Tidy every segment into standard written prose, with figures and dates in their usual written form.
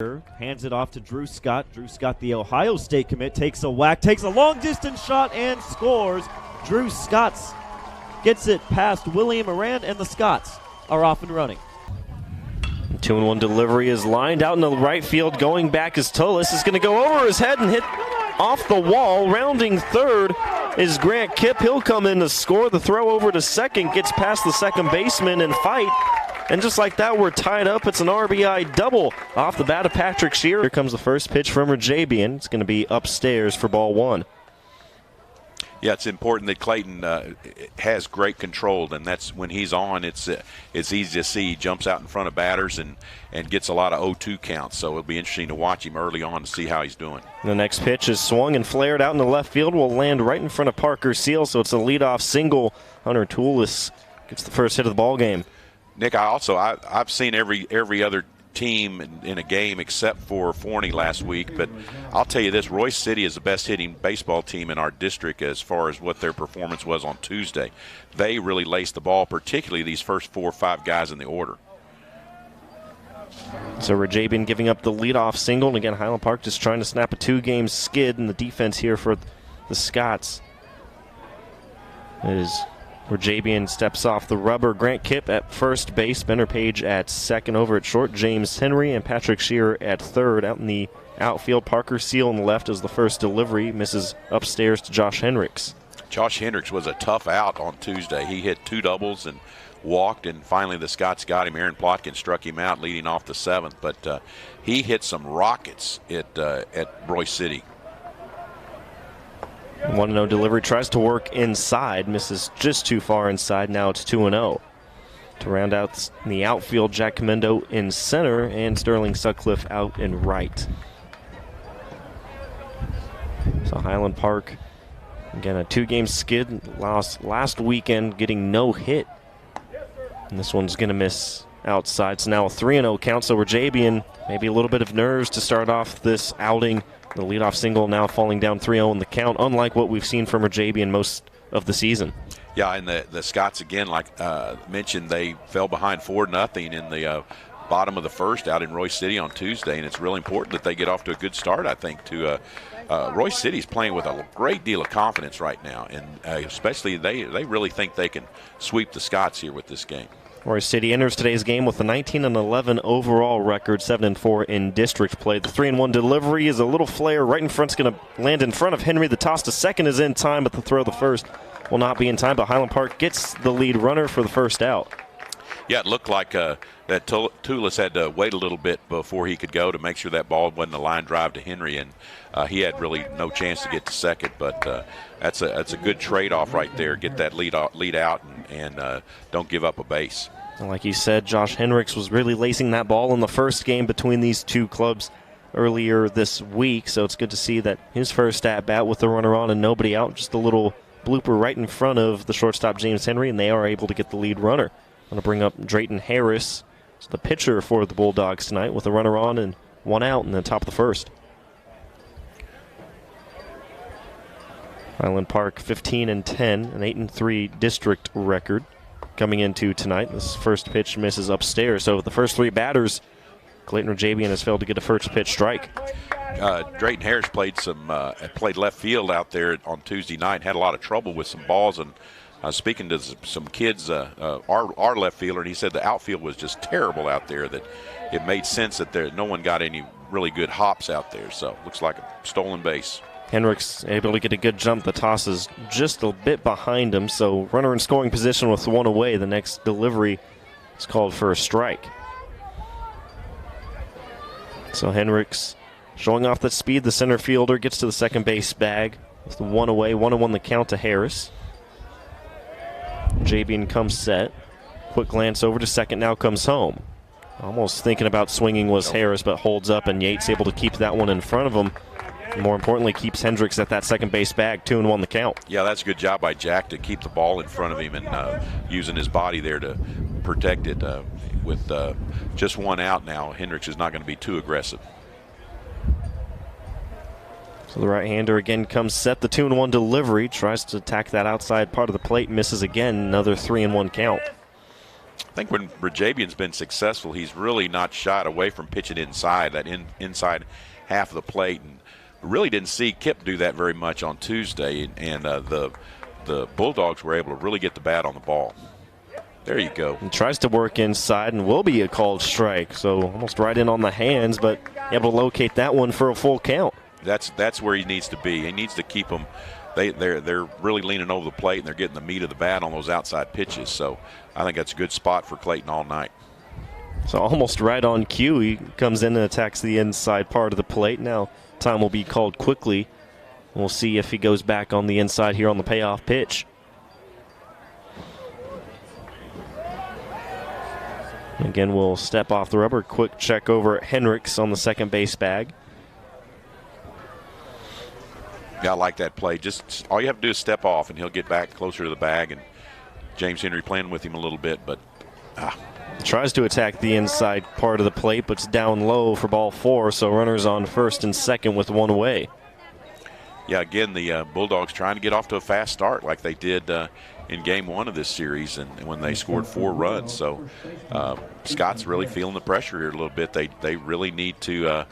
Hands it off to Drew Scott. Drew Scott, the Ohio State commit, takes a whack, takes a long distance shot and scores. Drew Scott gets it past William Moran, and the Scots are off and running. 2-1 delivery is lined out in the right field. Going back is Tullis. Is going to go over his head and hit off the wall. Rounding third is Grant Kipp. He'll come in to score. The throw over to second gets past the second baseman and fight. And just like that, we're tied up. It's an RBI double off the bat of Patrick Shear. Here comes the first pitch from Rajabian. It's going to be upstairs for ball one. Yeah, it's important that Clayton has great control, and that's when he's on. It's easy to see. He jumps out in front of batters and gets a lot of 0-2 counts. So it'll be interesting to watch him early on to see how he's doing. The next pitch is swung and flared out in the left field. Will land right in front of Parker Seal. So it's a leadoff single. Hunter Toulis gets the first hit of the ball game. Nick, I've seen every other team in a game except for Forney last week, but I'll tell you this, Royce City is the best hitting baseball team in our district as far as what their performance was on Tuesday. They really laced the ball, particularly these first 4 or 5 guys in the order. So Rajabian giving up the leadoff single, and again Highland Park just trying to snap a 2-game skid in the defense here for the Scots. As Rajabian steps off the rubber. Grant Kipp at first base, Benner Page at second. Over at short, James Henry and Patrick Shear at third. Out in the outfield, Parker Seal on the left as the first delivery. Misses upstairs to Josh Hendricks. Josh Hendricks was a tough out on Tuesday. He hit 2 doubles and walked, and finally the Scots got him. Aaron Plotkin struck him out leading off the 7th, but he hit some rockets at Royce City. 1-0 delivery, tries to work inside, misses just too far inside. Now it's 2-0. To round out the outfield, Jack Comendo in center and Sterling Sutcliffe out in right. So Highland Park, again, a 2-game skid, lost last weekend, getting no hit. And this one's going to miss outside. So now a 3-0 count. So Rajabian, maybe a little bit of nerves to start off this outing. The leadoff single now falling down 3-0 in the count, unlike what we've seen from Rajabian most of the season. Yeah, and the Scots, again, like mentioned, they fell behind 4-0 in the bottom of the first out in Royce City on Tuesday, and it's really important that they get off to a good start, I think. Royce City's playing with a great deal of confidence right now, and especially they really think they can sweep the Scots here with this game. Royce City enters today's game with a 19-11 overall record, 7-4 in district play. The 3-1 delivery is a little flare right in front. It's going to land in front of Henry. The toss to second is in time, but the throw to first will not be in time. But Highland Park gets the lead runner for the first out. Yeah, it looked like that Toulis had to wait a little bit before he could go to make sure that ball wasn't a line drive to Henry, and he had really no chance to get to second. But that's a good trade-off right there. Get that lead out and don't give up a base. Like you said, Josh Hendricks was really lacing that ball in the first game between these two clubs earlier this week. So it's good to see that his first at-bat with the runner on and nobody out, just a little blooper right in front of the shortstop James Henry, and they are able to get the lead runner. I'm going to bring up Drayton Harris, the pitcher for the Bulldogs tonight, with a runner on and 1 out in the top of the first. Highland Park 15-10, an 8-3 district record coming into tonight. This first pitch misses upstairs. So the first 3 batters, Clayton Rajabian has failed to get a first pitch strike. Drayton Harris played left field out there on Tuesday night. Had a lot of trouble with some balls, and speaking to some kids, our left fielder, and he said the outfield was just terrible out there. That it made sense that no one got any really good hops out there. So looks like a stolen base. Hendricks able to get a good jump. The toss is just a bit behind him, so runner in scoring position with 1 away. The next delivery is called for a strike. So Hendricks showing off that speed. The center fielder gets to the second base bag with 1 away. 1-1 the count to Harris. Rajabian comes set. Quick glance over to second, now comes home. Almost thinking about swinging was Harris, but holds up, and Yates able to keep that one in front of him. More importantly, keeps Hendricks at that second base bag. 2-1 the count. Yeah, that's a good job by Jack to keep the ball in front of him and using his body there to protect it. With just 1 out now, Hendricks is not going to be too aggressive. So the right-hander again comes set. The 2-1 delivery, tries to attack that outside part of the plate, misses again. Another 3-1 count. I think when Rajabian's been successful, he's really not shied away from pitching inside, that inside half of the plate. And really didn't see Kip do that very much on Tuesday. And the Bulldogs were able to really get the bat on the ball. There you go. He tries to work inside and will be a called strike. So almost right in on the hands, but able to locate that one for a full count. That's where he needs to be. He needs to keep them. They're really leaning over the plate, and they're getting the meat of the bat on those outside pitches. So I think that's a good spot for Clayton all night. So almost right on cue, he comes in and attacks the inside part of the plate. Now time will be called quickly. We'll see if he goes back on the inside here on the payoff pitch. Again, we'll step off the rubber. Quick check over at Hendricks on the second base bag. Yeah, I like that play. Just all you have to do is step off, and he'll get back closer to the bag. And James Henry playing with him a little bit, but tries to attack the inside part of the plate, but it's down low for ball 4. So runners on first and second with one away. Yeah, again, the Bulldogs trying to get off to a fast start like they did in game 1 of this series, and when they scored 4 runs. So Scott's really feeling the pressure here a little bit. They really need to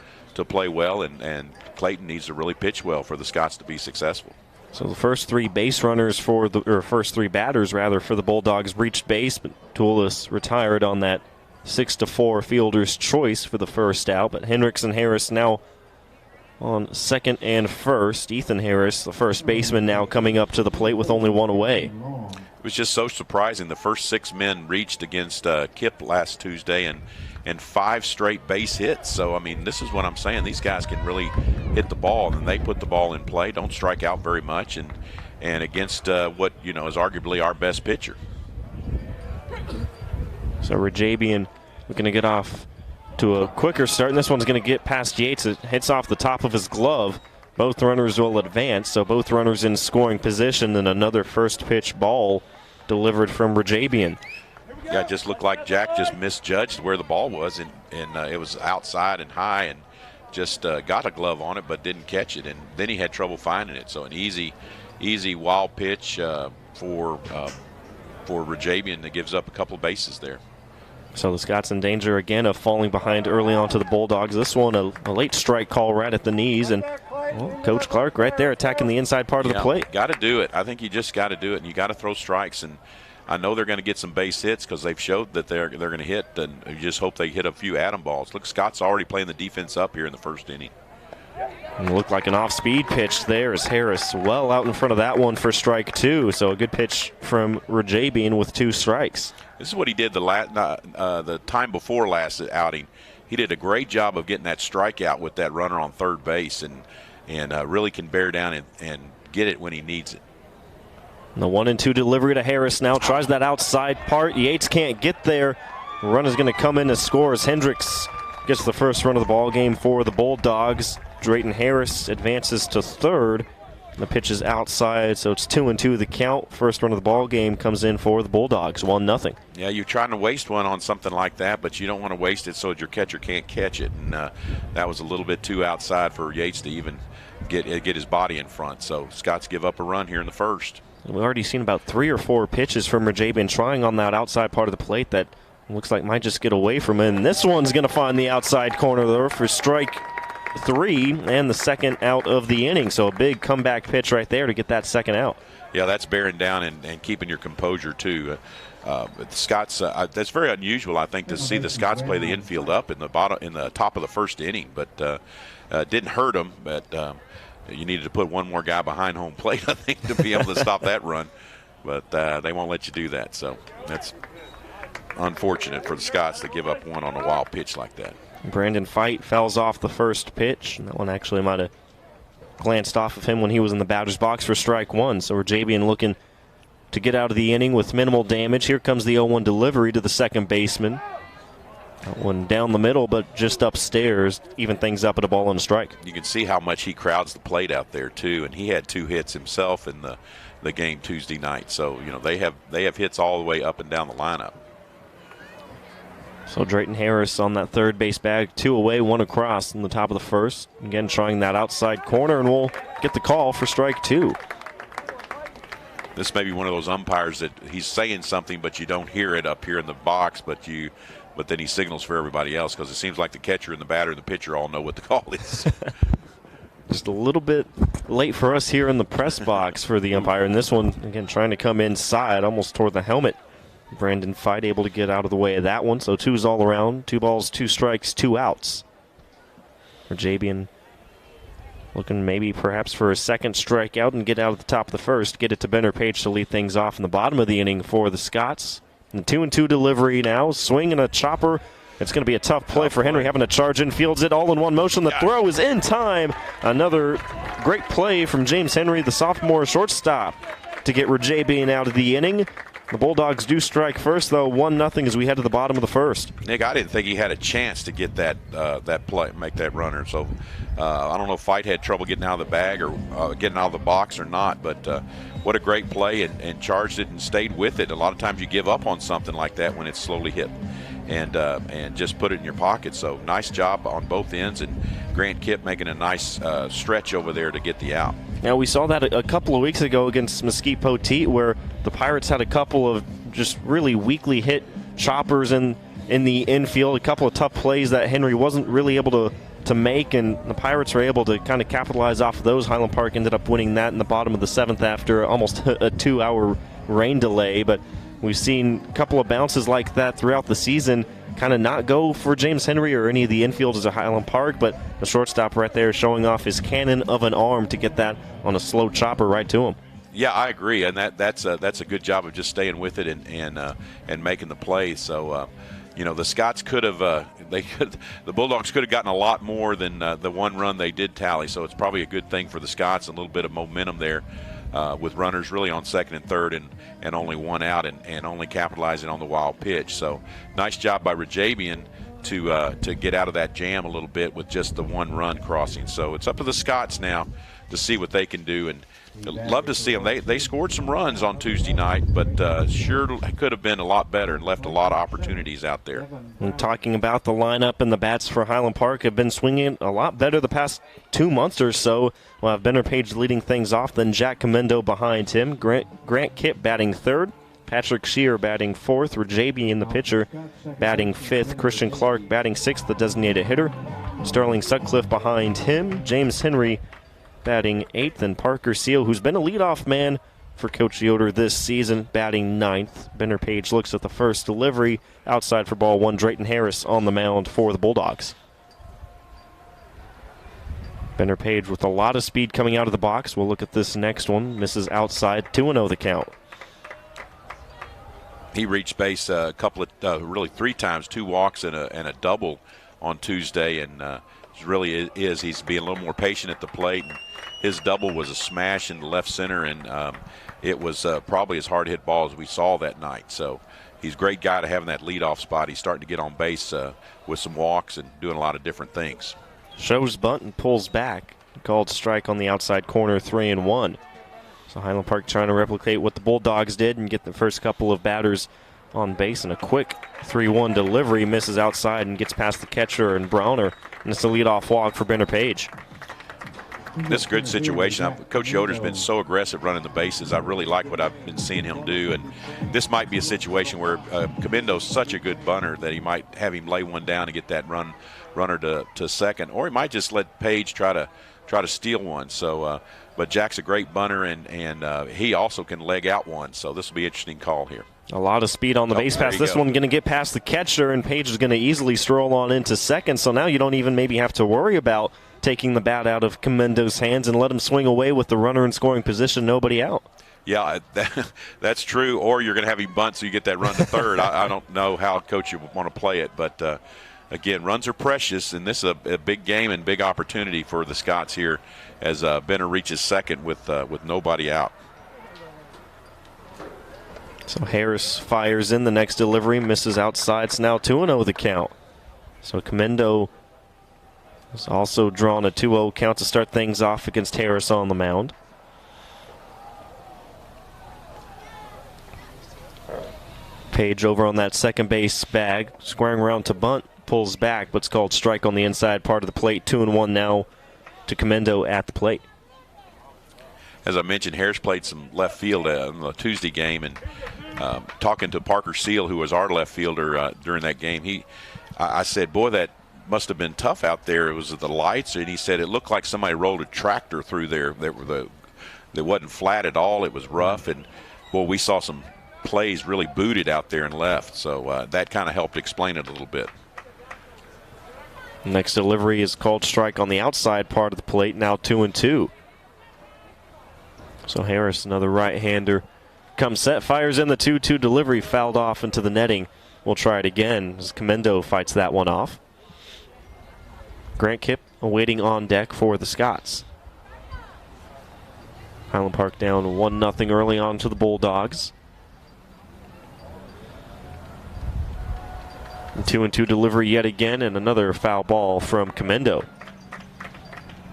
play well, and Clayton needs to really pitch well for the Scots to be successful. So the first 3 base runners first 3 batters rather for the Bulldogs reached base, but Toulis retired on that 6-4 fielder's choice for the first out. But Hendricks and Harris now on second and first. Ethan Harris, the first baseman, now coming up to the plate with only one away. It was just so surprising. The first 6 men reached against Kip last Tuesday, and 5 straight base hits. So, I mean, this is what I'm saying. These guys can really hit the ball, and they put the ball in play, don't strike out very much, and against what, is arguably our best pitcher. So Rajabian looking to get off to a quicker start, and this one's going to get past Yates. It hits off the top of his glove. Both runners will advance, so both runners in scoring position, and another first pitch ball delivered from Rajabian. Yeah, it just looked like Jack just misjudged where the ball was, and it was outside and high, and just got a glove on it but didn't catch it, and then he had trouble finding it. So an easy wild pitch for Rajabian that gives up a couple bases there. So the Scots in danger again of falling behind early on to the Bulldogs. This one a late strike call right at the knees, and Coach Clark right there attacking the inside part of the plate. Got to do it. I think you just got to do it, and you got to throw strikes. And I know they're going to get some base hits because they've showed that they're going to hit, and you just hope they hit a few atom balls. Look, Scott's already playing the defense up here in the first inning. And it looked like an off-speed pitch there as Harris well out in front of that one for strike 2. So a good pitch from Rajabian with 2 strikes. This is what he did the time before last outing. He did a great job of getting that strikeout with that runner on third base, and really can bear down and get it when he needs it. And the 1-2 delivery to Harris now tries that outside part. Yates can't get there. The run is going to come in to score as Hendricks gets the first run of the ball game for the Bulldogs. Drayton Harris advances to third. The pitch is outside, so it's 2-2 the count. First run of the ball game comes in for the Bulldogs, 1-0. Yeah, you're trying to waste one on something like that, but you don't want to waste it so your catcher can't catch it. And that was a little bit too outside for Yates to even get his body in front. So Scots give up a run here in the first. We've already seen about 3 or 4 pitches from Rajabian trying on that outside part of the plate that looks like might just get away from him. And this one's going to find the outside corner there for strike 3 and the second out of the inning. So a big comeback pitch right there to get that second out. Yeah, that's bearing down and keeping your composure too. The Scots, that's very unusual, I think, to see the Scots play the infield up in the top of the first inning, but didn't hurt them. But you needed to put one more guy behind home plate, I think, to be able to stop that run. But they won't let you do that. So that's unfortunate for the Scots to give up one on a wild pitch like that. Brandon Fight fouls off the first pitch. That one actually might have glanced off of him when he was in the batter's box for strike 1. So Rajabian looking to get out of the inning with minimal damage. Here comes the 0-1 delivery to the second baseman. That one down the middle, but just upstairs, even things up at a ball and a strike. You can see how much he crowds the plate out there too, and he had 2 hits himself in the game Tuesday night. So they have hits all the way up and down the lineup. So Drayton Harris on that third base bag, 2 away, 1 across in the top of the first. Again, trying that outside corner, and we'll get the call for strike 2. this may be one of those umpires that he's saying something, but you don't hear it up here in the box, but then he signals for everybody else, because it seems like the catcher and the batter and the pitcher all know what the call is. Just a little bit late for us here in the press box for the umpire. And this one, again, trying to come inside, almost toward the helmet. Brandon Fight able to get out of the way of that one. So 2's all around. 2 balls, 2 strikes, 2 outs. Rajabian looking maybe perhaps for a second strikeout and get out at the top of the first. Get it to Benner Page to lead things off in the bottom of the inning for the Scots. And 2-2 delivery now. Swing and a chopper. It's going to be a tough play for Henry, having to charge in, fields it all in one motion. The throw is in time. Another great play from James Henry, the sophomore shortstop, to get Rajabian out of the inning. The Bulldogs do strike first, though, 1-0 as we head to the bottom of the first. Nick, I didn't think he had a chance to get that play, make that runner. So I don't know if Fight had trouble getting out of the bag or getting out of the box or not, but what a great play, and charged it and stayed with it. A lot of times you give up on something like that when it's slowly hit. And just put it in your pocket. So nice job on both ends, and Grant Kipp making a nice stretch over there to get the out. Now, we saw that a couple of weeks ago against Mesquite Poteet, where the Pirates had a couple of just really weakly hit choppers in the infield, a couple of tough plays that Henry wasn't really able to make, and the Pirates were able to kind of capitalize off of those. Highland Park ended up winning that in the bottom of the 7th after almost a 2-hour rain delay, but we've seen a couple of bounces like that throughout the season kind of not go for James Henry or any of the infielders at Highland Park, but the shortstop right there showing off his cannon of an arm to get that on a slow chopper right to him. Yeah, I agree, and that's a good job of just staying with it and making the play. So, the Scots could have the Bulldogs could have gotten a lot more than the 1 run they did tally. So it's probably a good thing for the Scots, a little bit of momentum there. With runners really on 2nd and 3rd and only 1 out and only capitalizing on the wild pitch. So nice job by Rajabian to get out of that jam a little bit with just the 1 run crossing. So it's up to the Scots now to see what they can do, and love to see them. They scored some runs on Tuesday night, but sure could have been a lot better and left a lot of opportunities out there. And talking about the lineup, and the bats for Highland Park have been swinging a lot better the past 2 months or so. We'll have Benner Page leading things off, then Jack Comendo behind him. Grant Kipp batting 3rd. Patrick Shear batting 4th. Rajabian, the pitcher, batting 5th. Christian Clark batting 6th, the designated hitter. Sterling Sutcliffe behind him. James Henry batting 8th, and Parker Seal, who's been a leadoff man for Coach Yoder this season, batting 9th. Benner Page looks at the first delivery. Outside for ball 1, Drayton Harris on the mound for the Bulldogs. Benner Page with a lot of speed coming out of the box. We'll look at this next one. Misses outside, 2-0 the count. He reached base a couple of, really 3 times, 2 walks and a double on Tuesday, and really is. He's being a little more patient at the plate. And his double was a smash in the left center, and it was probably as hard hit ball as we saw that night. So he's a great guy to have in that leadoff spot. He's starting to get on base with some walks and doing a lot of different things. Shows bunt and pulls back. Called strike on the outside corner, 3-1. So Highland Park trying to replicate what the Bulldogs did and get the first couple of batters on base, and a quick 3-1 delivery misses outside and gets past the catcher and Browner, and it's a leadoff walk for Benner Page. This is a good situation. Coach Yoder's been so aggressive running the bases. I really like what I've been seeing him do, and this might be a situation where Comendo's such a good bunter that he might have him lay one down and get that runner to second, or he might just let Page try to steal one. So, but Jack's a great bunter, and he also can leg out one. So this will be an interesting call here. A lot of speed on the base pass. This one going to get past the catcher, and Page is going to easily stroll on into second. So now you don't even maybe have to worry about taking the bat out of Comendo's hands and let him swing away with the runner in scoring position, nobody out. Yeah, that's true. Or you're going to have him bunt so you get that run to third. I don't know how Coach would want to play it, but again, runs are precious, and this is a big game and big opportunity for the Scots here as Benner reaches second with nobody out. So Harris fires in the next delivery, misses outside. It's now 2-0 the count. So Comendo has also drawn a 2-0 count to start things off against Harris on the mound. Page over on that second base bag, squaring around to bunt, pulls back, but it's called strike on the inside part of the plate. 2-1 now to Comendo at the plate. as I mentioned, Harris played some left field in the Tuesday game, and talking to Parker Seal, who was our left fielder during that game, I said, boy, that must have been tough out there. It was the lights, and he said it looked like somebody rolled a tractor through there. That wasn't flat at all. It was rough, and boy, we saw some plays really booted out there and left. So that kind of helped explain it a little bit. Next delivery is called strike on the outside part of the plate. Now 2-2. So Harris, another right-hander, comes set, fires in the 2-2 delivery, fouled off into the netting. We'll try it again as Comendo fights that one off. Grant Kipp awaiting on deck for the Scots. Highland Park down 1-0 early on to the Bulldogs. The 2-2 delivery yet again, and another foul ball from Comendo.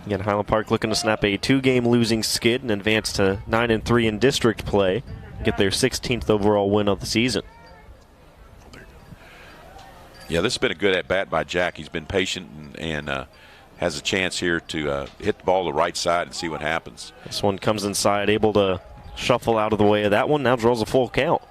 Again, Highland Park looking to snap a 2-game losing skid and advance to 9-3 in district play, get their 16th overall win of the season. Yeah, this has been a good at-bat by Jack. He's been patient and has a chance here to hit the ball to the right side and see what happens. This one comes inside, able to shuffle out of the way of that one. Now draws a full count.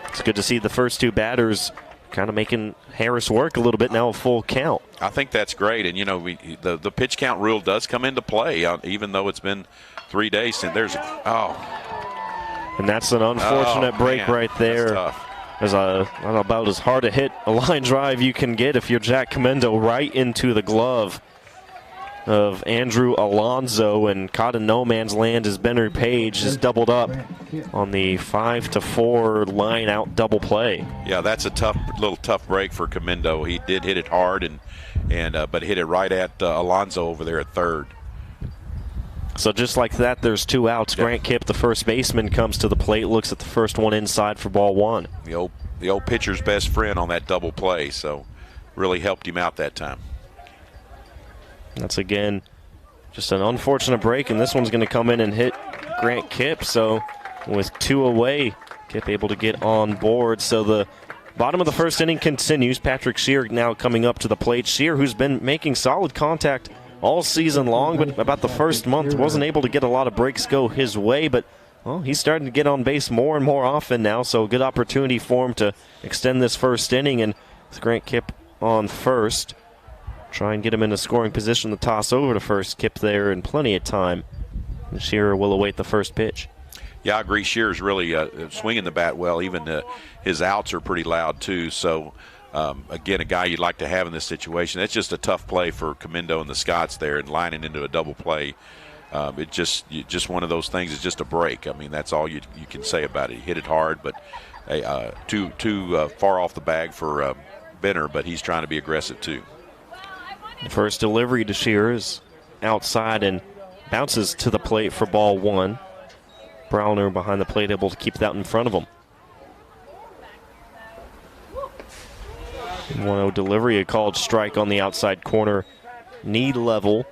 It's good to see the first two batters kind of making Harris work a little bit. Now a full count. I think that's great. And, you know, the pitch count rule does come into play, even though it's been 3 days since there's And that's an unfortunate break right there. That's tough. There's about as hard to hit a line drive you can get if you're Jack Comendo, right into the glove of Andrew Alonzo, and caught in no man's land as Benner Page is doubled up on the 5-4 line out double play. Yeah, that's a tough break for Comendo. He did hit it hard, but hit it right at Alonzo over there at third. So just like that, there's 2 outs. Yep. Grant Kipp, the first baseman, comes to the plate, looks at the first one inside for ball 1. The old pitcher's best friend on that double play, so really helped him out that time. That's, again, just an unfortunate break, and this one's going to come in and hit Grant Kipp. So with 2 away, Kipp able to get on board. So the bottom of the first inning continues. Patrick Scheer now coming up to the plate. Scheer, who's been making solid contact all season long, but about the first month wasn't able to get a lot of breaks go his way, but well, he's starting to get on base more and more often now, so a good opportunity for him to extend this first inning. And with Grant Kipp on first, try and get him in a scoring position to toss over to first. Kipp there in plenty of time. And Shearer will await the first pitch. Yeah, I agree. Shearer's really swinging the bat well. Even his outs are pretty loud, too. So, again, a guy you'd like to have in this situation. That's just a tough play for Comendo and the Scots there, and lining into a double play. Just one of those things. It's just a break. I mean, that's all you can say about it. He hit it hard, but too far off the bag for Benner, but he's trying to be aggressive, too. First delivery to Shearer is outside and bounces to the plate for ball 1. Browner behind the plate, able to keep that in front of him. 1-0 delivery, a called strike on the outside corner, knee level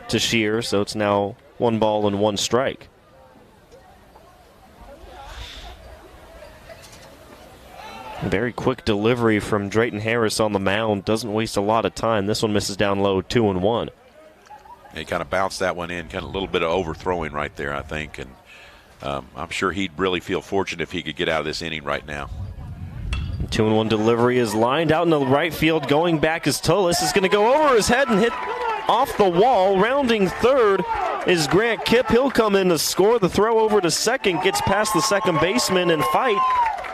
to Scheer, so it's now 1 ball and 1 strike. Very quick delivery from Drayton Harris on the mound. Doesn't waste a lot of time. This one misses down low, 2-1. He kind of bounced that one in, kind of a little bit of overthrowing right there, I think. And I'm sure he'd really feel fortunate if he could get out of this inning right now. 2-1 delivery is lined out in the right field. Going back is Tullis. Is going to go over his head and hit off the wall. Rounding third is Grant Kipp. He'll come in to score. The throw over to second gets past the second baseman and fight.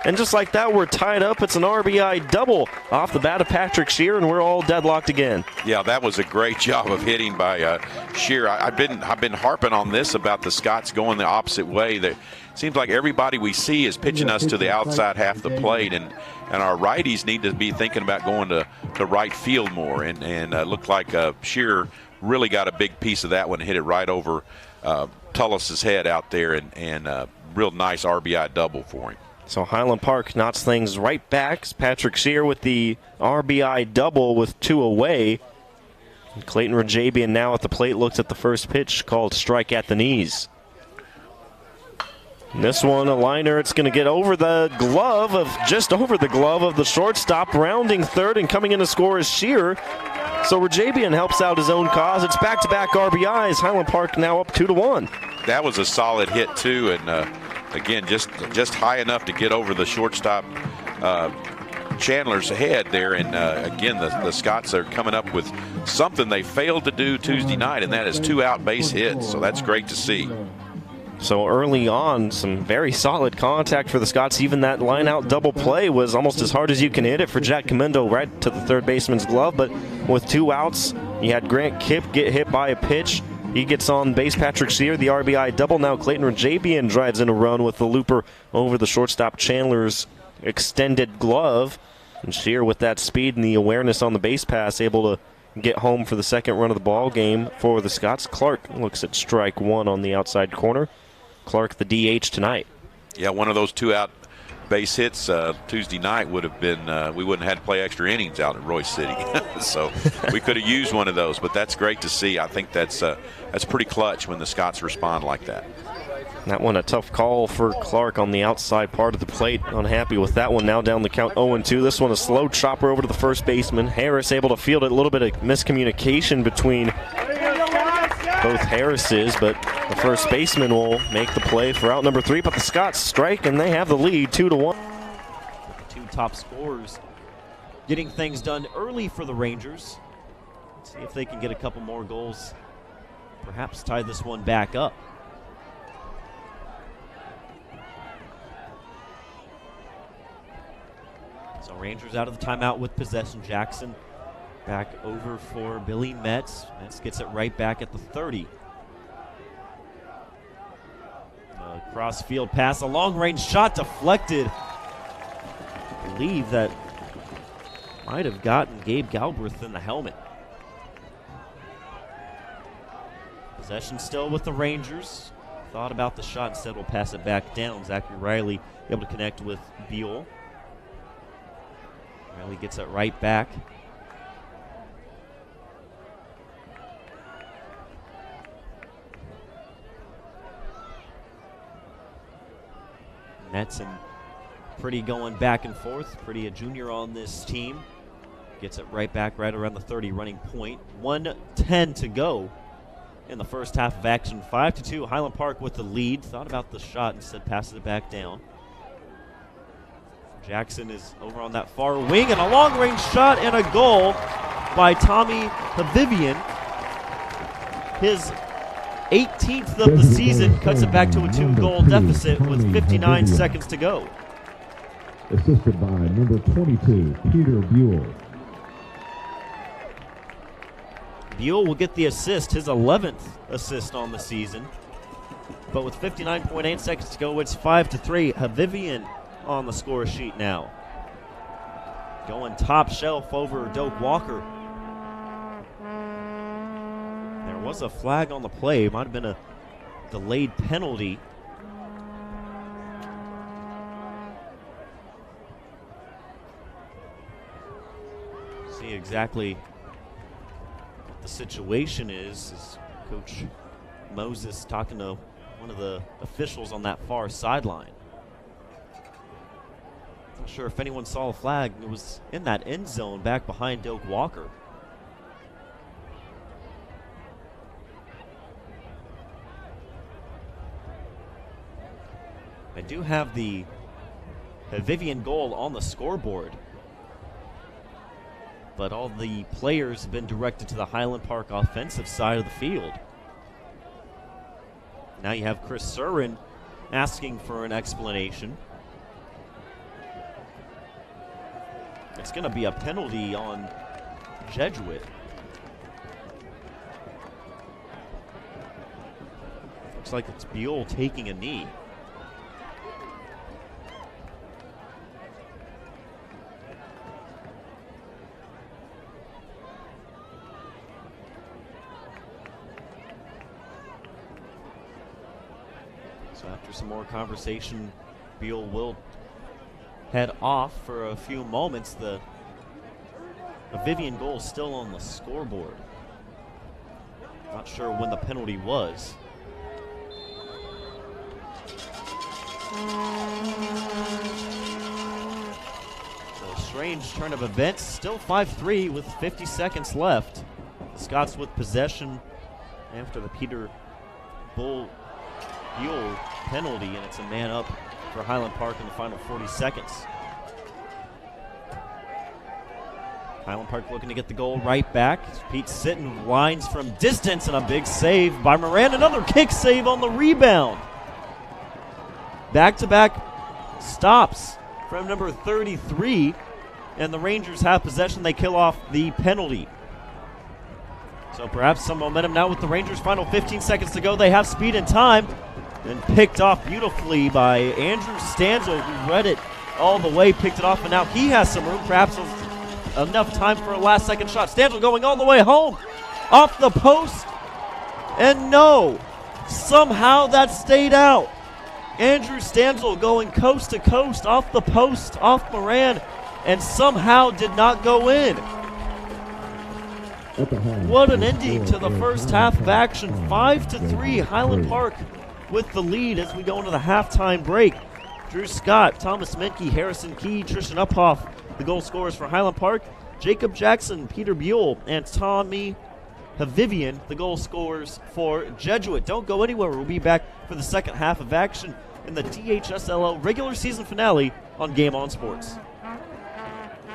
And just like that, we're tied up. It's an RBI double off the bat of Patrick Scheer, and we're all deadlocked again. Yeah, that was a great job of hitting by Scheer. I've been harping on this about the Scots going the opposite way. That seems like everybody we see is pitching us to the outside half the plate, and our righties need to be thinking about going to right field more. And looked like Scheer really got a big piece of that one, hit it right over Tullis's head out there, and real nice RBI double for him. So Highland Park knots things right back. Patrick Scheer with the RBI double with 2 away. And Clayton Rajabian now at the plate looks at the first pitch called strike at the knees. And this one, a liner, it's going to get over the glove of, just over the glove of the shortstop, rounding third, and coming in to score is Scheer. So Rajabian helps out his own cause. It's back-to-back RBIs. Highland Park now up 2-1. That was a solid hit too, and again, just high enough to get over the shortstop Chandler's head there. And again, the Scots are coming up with something they failed to do Tuesday night, and that is 2 out base hits. So that's great to see. So early on, some very solid contact for the Scots. Even that line-out double play was almost as hard as you can hit it for Jack Comendo right to the third baseman's glove. But with 2 outs, you had Grant Kipp get hit by a pitch. He gets on base. Patrick Sear, the RBI double. Now Clayton Rajabian drives in a run with the looper over the shortstop Chandler's extended glove. And Sear, with that speed and the awareness on the base pass, able to get home for the second run of the ball game for the Scots. Clark looks at strike 1 on the outside corner. Clark, the DH tonight. Yeah, one of those 2 out base hits Tuesday night would have been, we wouldn't have had to play extra innings out at Royce City. So we could have used one of those, but that's great to see. I think that's pretty clutch when the Scots respond like that. That one a tough call for Clark on the outside part of the plate. Unhappy with that one. Now down the count 0-2. This one a slow chopper over to the first baseman. Harris able to field it. A little bit of miscommunication between both Harrises, but the first baseman will make the play for out number 3. But the Scots strike, and they have the lead 2-1. 2 top scorers getting things done early for the Rangers. Let's see if they can get a couple more goals, perhaps tie this one back up. So Rangers out of the timeout with possession. Jackson back over for Billy Metz. Metz gets it right back at the 30. Cross field pass, a long range shot deflected. I believe that might have gotten Gabe Galbraith in the helmet. Possession still with the Rangers. Thought about the shot, instead will pass it back down. Zachary Riley able to connect with Buell. Riley gets it right back. Metz and Pretty going back and forth. Pretty a junior on this team. Gets it right back right around the 30 running point. 1:10 to go in the first half of action. 5-2, Highland Park with the lead. Thought about the shot, instead passes it back down. Jackson is over on that far wing, and a long-range shot and a goal by Tommy Havivian. His 18th of the season, cuts it back to a 2-goal deficit with 59 seconds to go. Assisted by number 22, Peter Buell. Buell will get the assist, his 11th assist on the season. But with 59.8 seconds to go, it's 5-3. Havivian on the score sheet now. Going top shelf over Doak Walker. There was a flag on the play. Might have been a delayed penalty. See exactly what the situation is Coach Moses talking to one of the officials on that far sideline. Not sure if anyone saw a flag. It was in that end zone back behind Doak Walker. I do have the Havivian goal on the scoreboard, but all the players have been directed to the Highland Park offensive side of the field. Now you have Chris Surin asking for an explanation. It's going to be a penalty on Jesuit. Looks like it's Buell taking a knee. So after some more conversation, Buell will head off for a few moments. The Havivian goal still on the scoreboard. Not sure when the penalty was. So strange turn of events. Still 5-3 with 50 seconds left. The Scots with possession after the Peter Buell penalty, and it's a man up for Highland Park in the final 40 seconds. Highland Park looking to get the goal right back. Pete Sitton lines from distance, and a big save by Moran. Another kick save on the rebound. Back-to-back stops from number 33, and the Rangers have possession. They kill off the penalty. So perhaps some momentum now with the Rangers. Final 15 seconds to go. They have speed and time, and picked off beautifully by Andrew Stanzel, who read it all the way, picked it off, and now he has some room. Perhaps enough time for a last-second shot. Stanzel going all the way home, off the post, and no, somehow that stayed out. Andrew Stanzel going coast to coast, off the post, off Moran, and somehow did not go in. What an ending to the first half of action. 5-3, Highland Park with the lead as we go into the halftime break. Drew Scott, Thomas Menke, Harrison Key, Tristan Uphoff, the goal scorers for Highland Park. Jacob Jackson, Peter Buell, and Tommy Havivian, the goal scorers for Jesuit. Don't go anywhere. We'll be back for the second half of action in the THSLO regular season finale on Game On Sports.